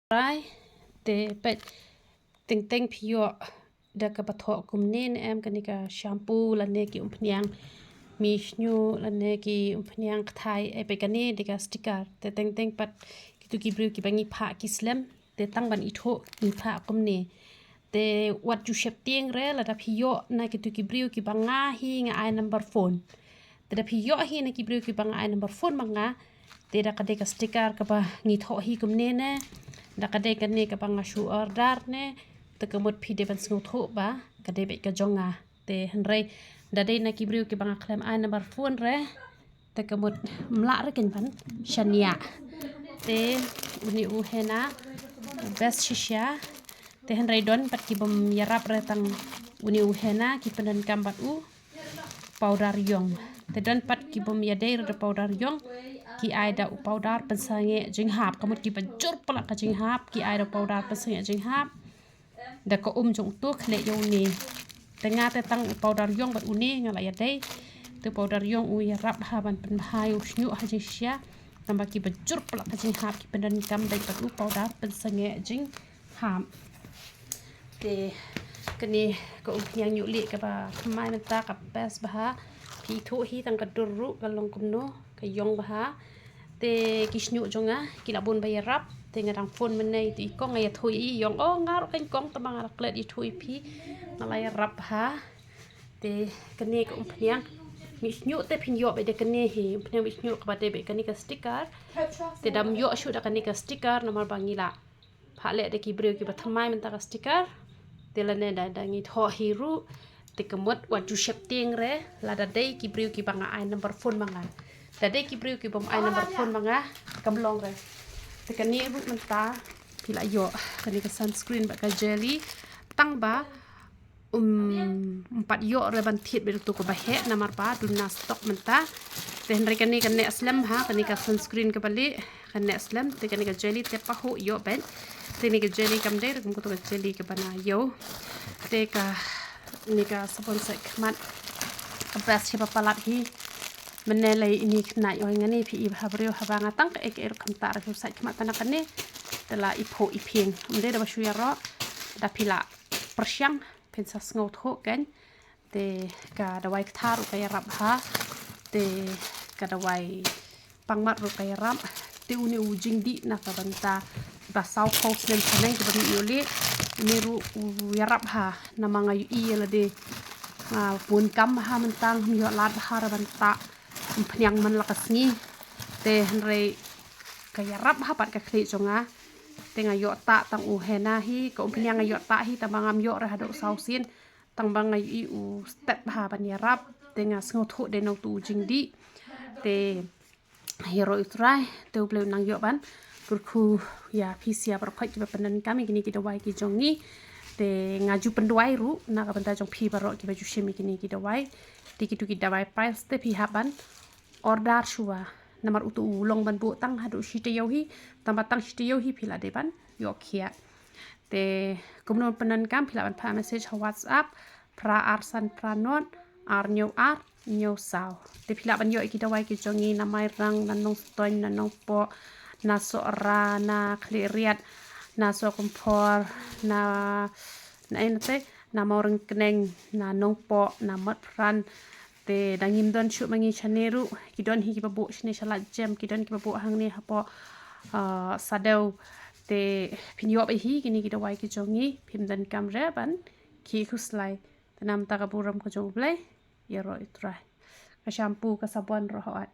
Right, te pet ting pio da ka patho kum nen em kanika shampoo la ne ki umpnyang mi shnu la ne ki umpnyang thai e pe kani dika sticker te ting pat ki tu ki bru ki bangi pha ki slam te tang ban itho ni pha kum ne te wat ju sheptieng re la da pio na ki tu ki bru ki banga hi nga ai number phone te da pio hi na ki bru ki banga ai number phone manga te da ka deka sticker ka ba ngi tho hi kum ne na da kadai kan ni ka pang shu order ne te kemut pi de ban sngu tho ba kadai be ka jonga te henrei da dei na kibriu ki bang klem ai number phone re te kemut mla re ken ban shania te uni u hena best shisha te henrei don pat ki bom yarap re tang uni u hena ki penan kambat u powder yong te don pat ki bom yadei re powder yong ki ai da powder pensange jing hap kamut ki bajur pala ka jing hap ki ai da powder pensange jing hap da ko jong tu khle yo ni tengah te tang powder yong bat uni ngala ya dei te powder yong u ya rap ha ban pen hai u snyu ha jing sia tambah ki bajur pala ka jing hap ki pendan kam dai pat u powder pensange jing hap te kani ko yang yu li ka ba mai menta ka best ba pi thu hi tang ka duru ka long kum no ka yong ba te kisnyu jonga kila bun ba yarap te ngarang phone men nei ti ko ngai thui yong o ngar kan kong ta bang klet i thui pi ngalai rap ha te kani ko phniang mi snyu te phin yo be de kani hi phniang mi snyu ka ba te be kani ka sticker te dam yo shu da kani ka sticker nomor bangila pha le de ki breu ki ba thamai men ta ka sticker te la ne da ngi tho hi ru te kemut wat ju sheptieng re la da dei ki breu ki banga ai number phone manga da dei ki breu ki bom ai number phone manga kam long re te kani ru menta pila yo kani ka sunscreen ba ka jelly tang ba empat yo re ban thit be tu ko ba he namar ba du na stock menta te henry kani kan ne aslam ha kani ka sunscreen ka bali kan ne aslam te kani ka jelly te pa ho yo ben te ni ka jelly kam de kum ko to ka jelly ka bana yo te ka ni ka sabon sa kmat ka bas che pa palat hi menelai ini kena yo ngani pi ha brio ha banga tang ka ek kam ta ra sa kmat ta kan ne tela ipo iping mde da bashu ya ro da pila persyang pensa sngot ho kan te ka dawai thar ka ya rap ha te ka dawai pangmat ro ka ya ram te uni ujing di na ka banta ba sau post nem kanai ka bani yole ni ru ya rap ha na manga yu i la de pun kam ha mentang hum yo lat ha ra banta phnyang man lakas ni te henrei ka ya rap ha pat ka khli jonga tenga yo ta tang u hena hi ko phnyang yo ta hi ta bangam yo ra hado sau sin tang bangai i u step ha ban ya rap tenga sngo thu de no tu jing di te hero itrai te ble nang yo ban kurku ya pisia par khoi ki panan kami gini ki dawai ki jongi te ngaju pendwai ru na ka banta jong phi baro ki baju shemi gini ki dawai tiki tu ki dawai price te phi haban order shuwa namar utu long ban bu tang hadu shite yo hi tamba tang shite yo hi phila de ban yo khia te kumnon panan kam phila ban pha message ha whatsapp pra arsan pranon ar nyo sao te phila ban yo ki dawai ki jongi na mai rang na nong stoin na nong po na so ra na kliriat na so kompor na enate na moreng kneng na nong po na mat pran te dangim don shu mangi chaneru kidon hi ki babu shne shala jam kidon ki babu hang ne hapo sadeu te pinyo ba hi kini ki dawai ki jongi phimdan kamre ban ki khuslai tanam ta ka buram ko jong blai yero itrai ka shampoo ka sabon ro hat